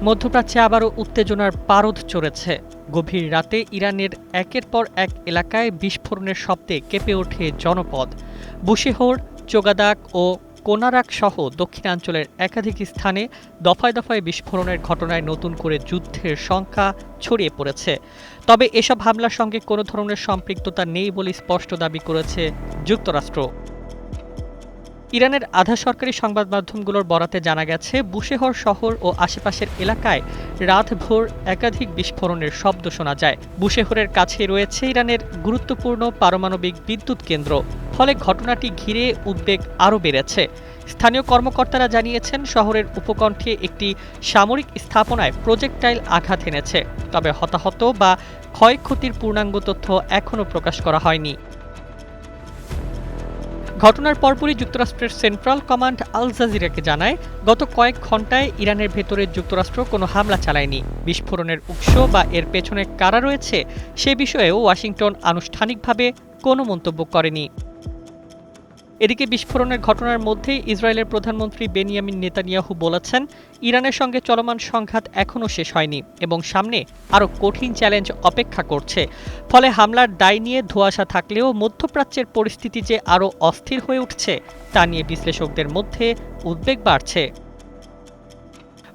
মধ্যপ্রাচ্যে আবারও উত্তেজনার পারদ চড়েছে। গভীর রাতে ইরানের একের পর এক এলাকায় বিস্ফোরণের শব্দে কেঁপে ওঠে জনপদ। বুশেহর, চোগাদাক ও কোনারাক সহ দক্ষিণাঞ্চলের একাধিক স্থানে দফায় দফায় বিস্ফোরণের ঘটনায় নতুন করে যুদ্ধের শঙ্কা ছড়িয়ে পড়েছে। তবে এসব হামলার সঙ্গে কোনো ধরনের সম্পৃক্ততা নেই বলে স্পষ্ট দাবি করেছে যুক্তরাষ্ট্র। ইরানের আধা সরকারি সংবাদ মাধ্যমগুলোর বরাতে জানা গেছে, বুশেহর শহর ও আশেপাশের এলাকায় রাতভর একাধিক বিস্ফোরণের শব্দ শোনা যায়। বুশেহরের কাছে রয়েছে ইরানের গুরুত্বপূর্ণ পারমাণবিক বিদ্যুৎ কেন্দ্র, ফলে ঘটনাটি ঘিরে উদ্বেগ আরও বেড়েছে। স্থানীয় কর্মকর্তারা জানিয়েছেন, শহরের উপকণ্ঠে একটি সামরিক স্থাপনায় প্রজেক্টাইল আঘাত এনেছে, তবে হতাহত বা ক্ষয়ক্ষতির পূর্ণাঙ্গ তথ্য এখনও প্রকাশ করা হয়নি। ঘটনার পরপরই যুক্তরাষ্ট্রের সেন্ট্রাল কমান্ড আল জাজিরাকে জানায়, গত কয়েক ঘণ্টায় ইরানের ভেতরে যুক্তরাষ্ট্র কোনো হামলা চালায়নি। বিস্ফোরণের উৎস বা এর পেছনে কারা রয়েছে সে বিষয়েও ওয়াশিংটন আনুষ্ঠানিকভাবে কোনো মন্তব্য করেনি। এদিকে বিস্ফোরণের ঘটনার মধ্যেই ইসরায়েলের প্রধানমন্ত্রী বেনিয়ামিন নেতানিয়াহু বলেছেন, ইরানের সঙ্গে চলমান সংঘাত এখনও শেষ হয়নি এবং সামনে আরও কঠিন চ্যালেঞ্জ অপেক্ষা করছে। ফলে হামলার দায় নিয়ে ধোঁয়াশা থাকলেও মধ্যপ্রাচ্যের পরিস্থিতি যে আরও অস্থির হয়ে উঠছে তা নিয়ে বিশ্লেষকদের মধ্যে উদ্বেগ বাড়ছে।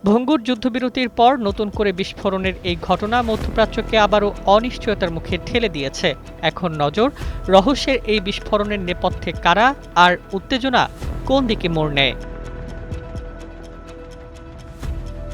ভঙ্গুর যুদ্ধবিরতির পর নতুন করে বিস্ফোরণের এই ঘটনা মধ্যপ্রাচ্যকে আবারও অনিশ্চয়তার মুখে ঠেলে দিয়েছে। এখন নজর, রহস্যের এই বিস্ফোরণের নেপথ্যে কারা আর উত্তেজনা কোন দিকে মোড় নেয়।